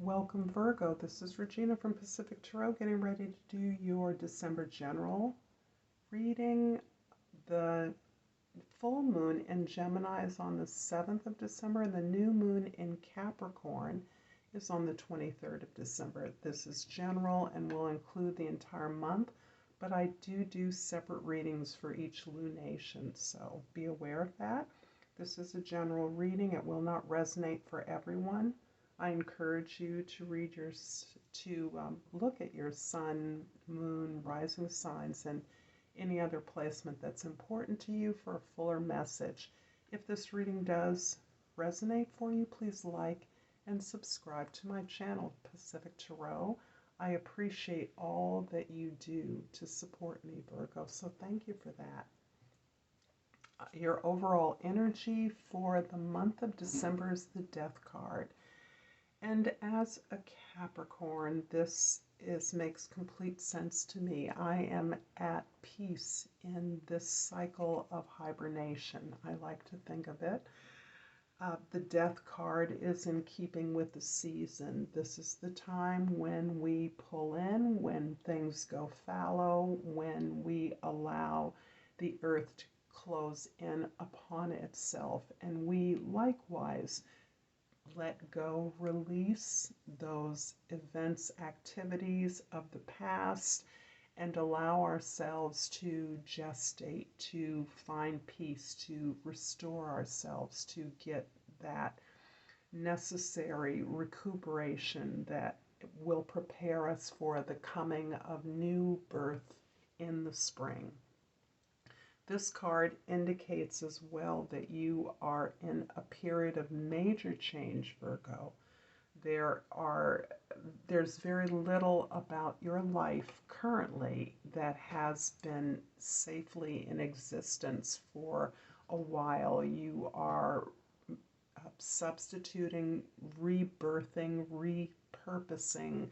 Welcome Virgo, this is Regina from Pacific Tarot getting ready to do your December general reading. The full moon in Gemini is on the 7th of December and the new moon in Capricorn is on the 23rd of December. This is general and will include the entire month, but I do separate readings for each lunation, so be aware of that. This is a general reading. It will not resonate for everyone. I encourage you to look at your sun, moon, rising signs, and any other placement that's important to you for a fuller message. If this reading does resonate for you, please like and subscribe to my channel, Pacific Tarot. I appreciate all that you do to support me, Virgo, so thank you for that. Your overall energy for the month of December is the Death card. And as a Capricorn, this makes complete sense to me. I am at peace in this cycle of hibernation, I like to think of it. The Death card is in keeping with the season. This is the time when we pull in, when things go fallow, when we allow the earth to close in upon itself, and we likewise let go, release those events, activities of the past, and allow ourselves to gestate, to find peace, to restore ourselves, to get that necessary recuperation that will prepare us for the coming of new birth in the spring. This card indicates as well that you are in a period of major change, Virgo. There's very little about your life currently that has been safely in existence for a while. You are substituting, rebirthing, repurposing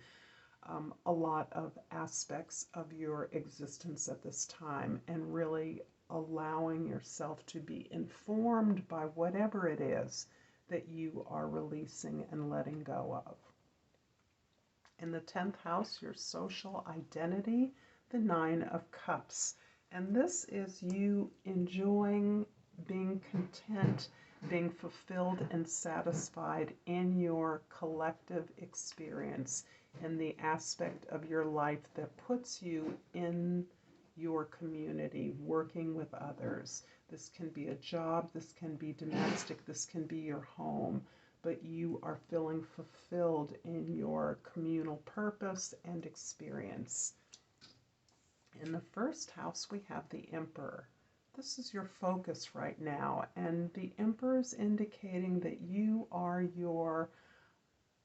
a lot of aspects of your existence at this time, and really allowing yourself to be informed by whatever it is that you are releasing and letting go of. In the 10th house, your social identity, the 9 of Cups. And this is you enjoying being content, being fulfilled and satisfied in your collective experience, in the aspect of your life that puts you in your community, working with others. This can be a job, this can be domestic, this can be your home, but you are feeling fulfilled in your communal purpose and experience. In the first house, we have the Emperor. This is your focus right now, and the Emperor is indicating that you are your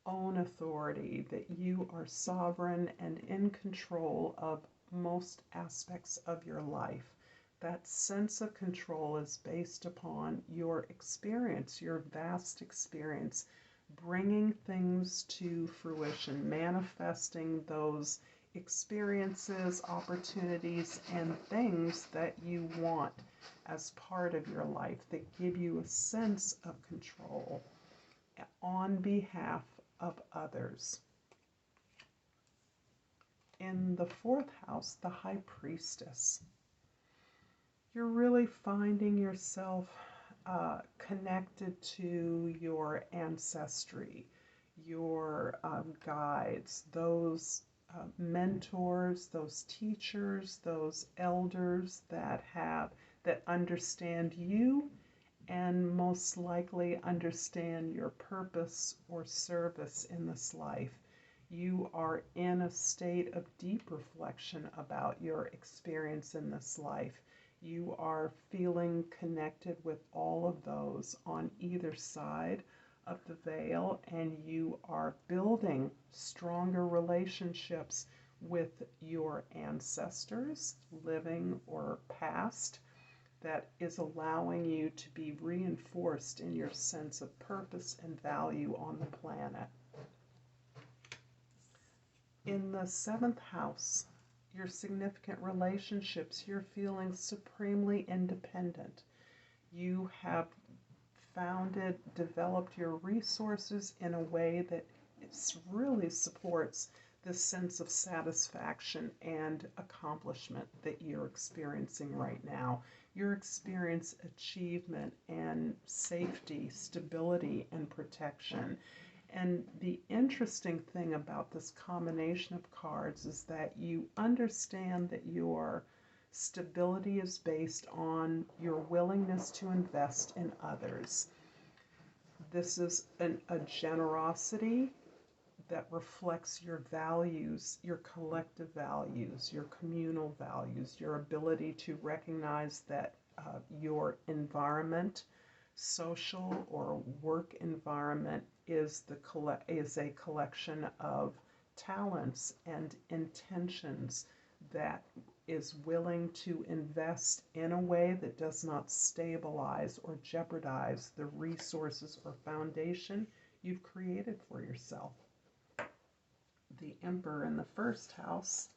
own authority, that you are sovereign and in control of most aspects of your life. That sense of control is based upon your experience, your vast experience, bringing things to fruition, manifesting those experiences, opportunities, and things that you want as part of your life that give you a sense of control on behalf of others. In the 4th house, the High Priestess. You're really finding yourself connected to your ancestry, your guides, those mentors, those teachers, those elders that understand you and most likely understand your purpose or service in this life. You are in a state of deep reflection about your experience in this life. You are feeling connected with all of those on either side of the veil, and you are building stronger relationships with your ancestors, living or past, that is allowing you to be reinforced in your sense of purpose and value on the planet. In the 7th house, your significant relationships, you're feeling supremely independent. You have developed your resources in a way that really supports this sense of satisfaction and accomplishment that you're experiencing right now. You experience achievement and safety, stability, and protection. And the interesting thing about this combination of cards is that you understand that your stability is based on your willingness to invest in others. This is a generosity that reflects your values, your collective values, your communal values, your ability to recognize that your environment, social or work environment, is a collection of talents and intentions that is willing to invest in a way that does not stabilize or jeopardize the resources or foundation you've created for yourself. The Emperor in the first house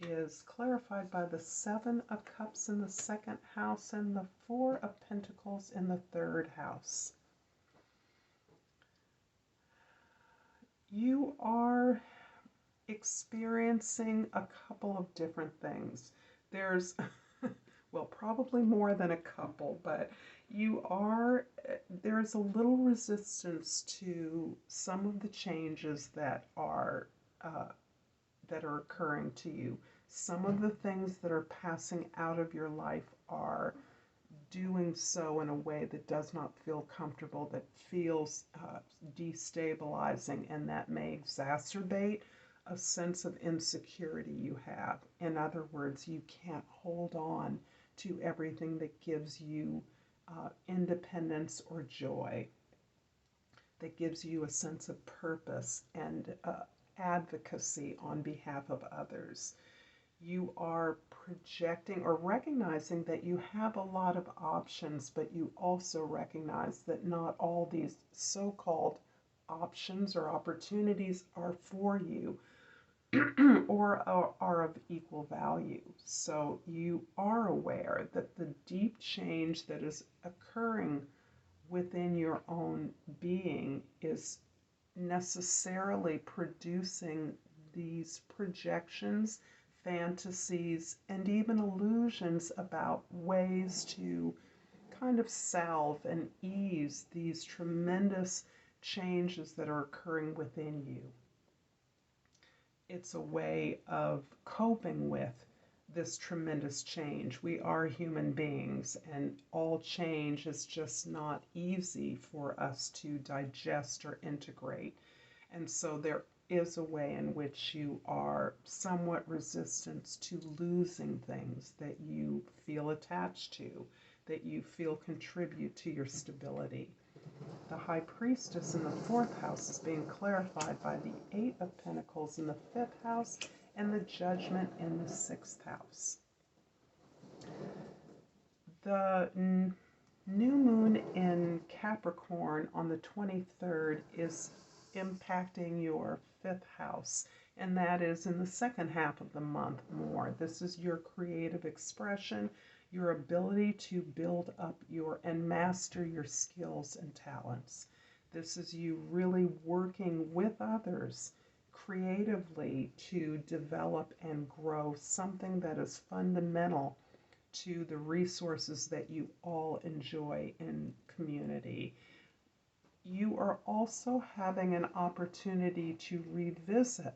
is clarified by the Seven of Cups in the second house and the Four of Pentacles in the third house. You are experiencing a couple of different things. There's, well, probably more than a couple, but there's a little resistance to some of the changes that are occurring to you. Some of the things that are passing out of your life are doing so in a way that does not feel comfortable, that feels destabilizing, and that may exacerbate a sense of insecurity you have. In other words, you can't hold on to everything that gives you independence or joy, that gives you a sense of purpose and advocacy on behalf of others. You are projecting or recognizing that you have a lot of options, but you also recognize that not all these so-called options or opportunities are for you or are of equal value. So you are aware that the deep change that is occurring within your own being is necessarily producing these projections, fantasies, and even illusions about ways to kind of salve and ease these tremendous changes that are occurring within you. It's a way of coping with this tremendous change. We are human beings, and all change is just not easy for us to digest or integrate. And so there is a way in which you are somewhat resistant to losing things that you feel attached to, that you feel contribute to your stability. The High Priestess in the fourth house is being clarified by the Eight of Pentacles in the fifth house and the Judgment in the sixth house. The new moon in Capricorn on the 23rd is impacting your fifth house, and that is in the second half of the month more. This is your creative expression, your ability to build up and master your skills and talents. This is you really working with others creatively to develop and grow something that is fundamental to the resources that you all enjoy in community. You are also having an opportunity to revisit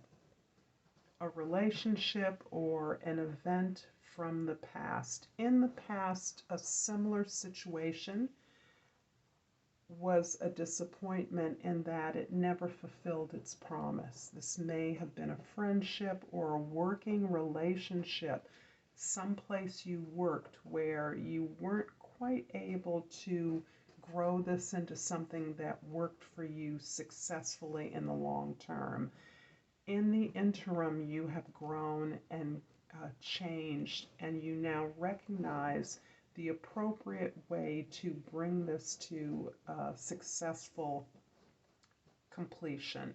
a relationship or an event from the past. In the past, a similar situation was a disappointment in that it never fulfilled its promise. This may have been a friendship or a working relationship, someplace you worked where you weren't quite able to grow this into something that worked for you successfully in the long term. In the interim, you have grown and changed, and you now recognize the appropriate way to bring this to successful completion.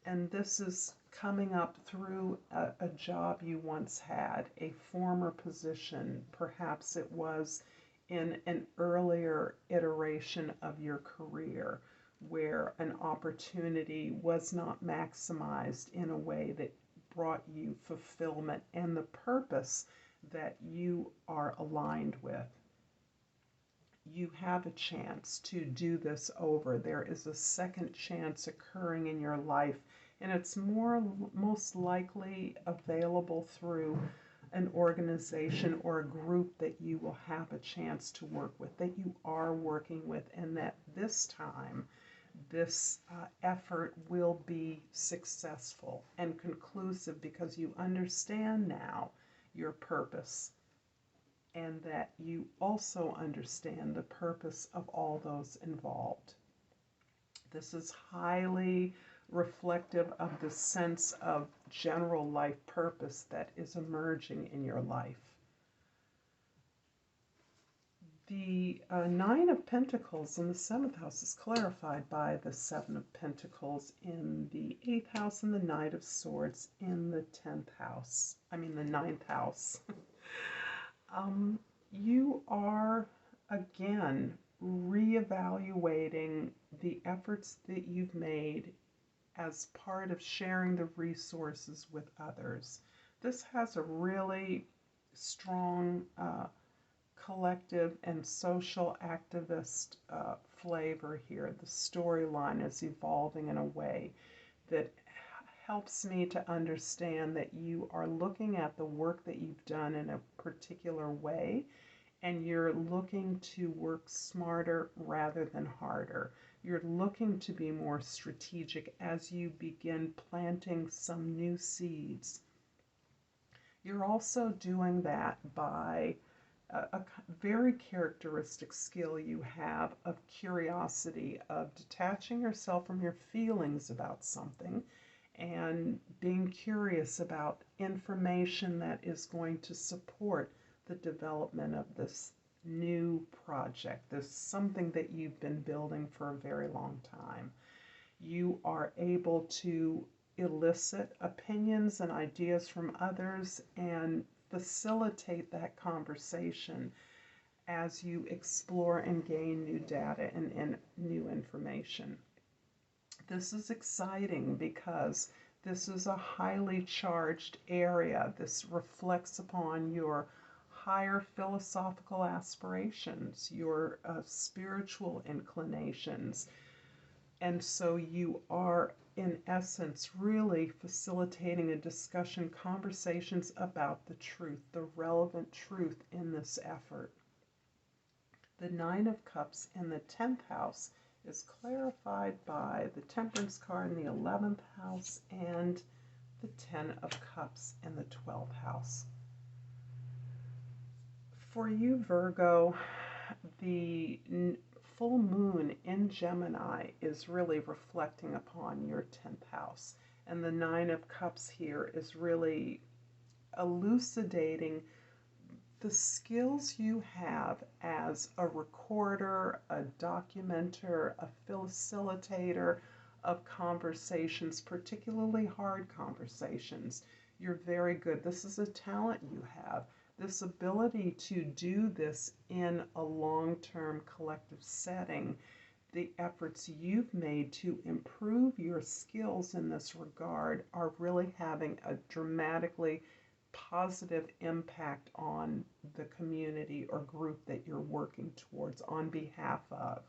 And this is coming up through a job you once had, a former position. Perhaps it was in an earlier iteration of your career where an opportunity was not maximized in a way that brought you fulfillment and the purpose that you are aligned with. You have a chance to do this over. There is a second chance occurring in your life, and it's most likely available through an organization or a group that you will have a chance to work with, that you are working with, and that this time this effort will be successful and conclusive because you understand now your purpose, and that you also understand the purpose of all those involved. This is highly reflective of the sense of general life purpose that is emerging in your life. The Nine of Pentacles in the 7th house is clarified by the Seven of Pentacles in the 8th house and the Knight of Swords in the 10th house. I mean the 9th house. You are, again, reevaluating the efforts that you've made as part of sharing the resources with others. This has a really strong collective and social activist flavor here. The storyline is evolving in a way that helps me to understand that you are looking at the work that you've done in a particular way, and you're looking to work smarter rather than harder. You're looking to be more strategic as you begin planting some new seeds. You're also doing that by a very characteristic skill you have of curiosity, of detaching yourself from your feelings about something and being curious about information that is going to support the development of this new project. This is something that you've been building for a very long time. You are able to elicit opinions and ideas from others and facilitate that conversation as you explore and gain new data and new information. This is exciting because this is a highly charged area. This reflects upon your higher philosophical aspirations, your spiritual inclinations. And so you are, in essence, really facilitating a discussion, conversations about the truth, the relevant truth in this effort. The Nine of Cups in the 10th house is clarified by the Temperance card in the 11th house and the 10 of Cups in the 12th house. For you, Virgo, the full moon in Gemini is really reflecting upon your 10th house. And the Nine of Cups here is really elucidating the skills you have as a recorder, a documenter, a facilitator of conversations, particularly hard conversations. You're very good. This is a talent you have. This ability to do this in a long-term collective setting, the efforts you've made to improve your skills in this regard are really having a dramatically positive impact on the community or group that you're working towards on behalf of.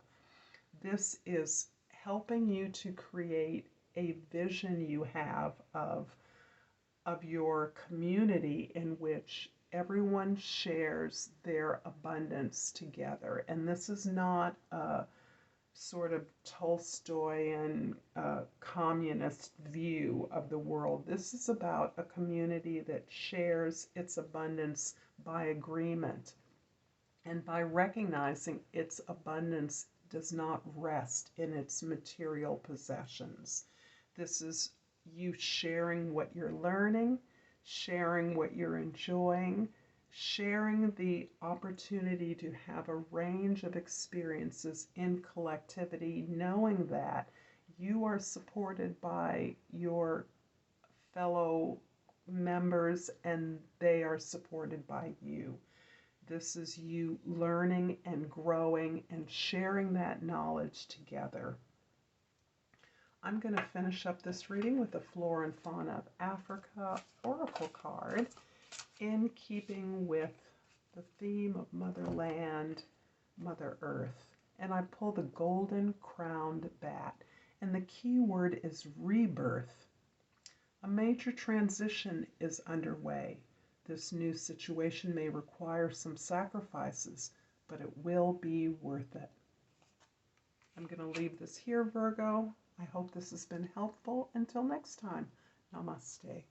This is helping you to create a vision you have of your community in which everyone shares their abundance together. And this is not a sort of Tolstoyan communist view of the world. This is about a community that shares its abundance by agreement and by recognizing its abundance does not rest in its material possessions. This is you sharing what you're learning, sharing what you're enjoying, sharing the opportunity to have a range of experiences in collectivity, knowing that you are supported by your fellow members and they are supported by you. This is you learning and growing and sharing that knowledge together. I'm going to finish up this reading with the Flora and Fauna of Africa Oracle card in keeping with the theme of Motherland, Mother Earth. And I pull the Golden Crowned Bat. And the key word is rebirth. A major transition is underway. This new situation may require some sacrifices, but it will be worth it. I'm going to leave this here, Virgo. I hope this has been helpful. Until next time, Namaste.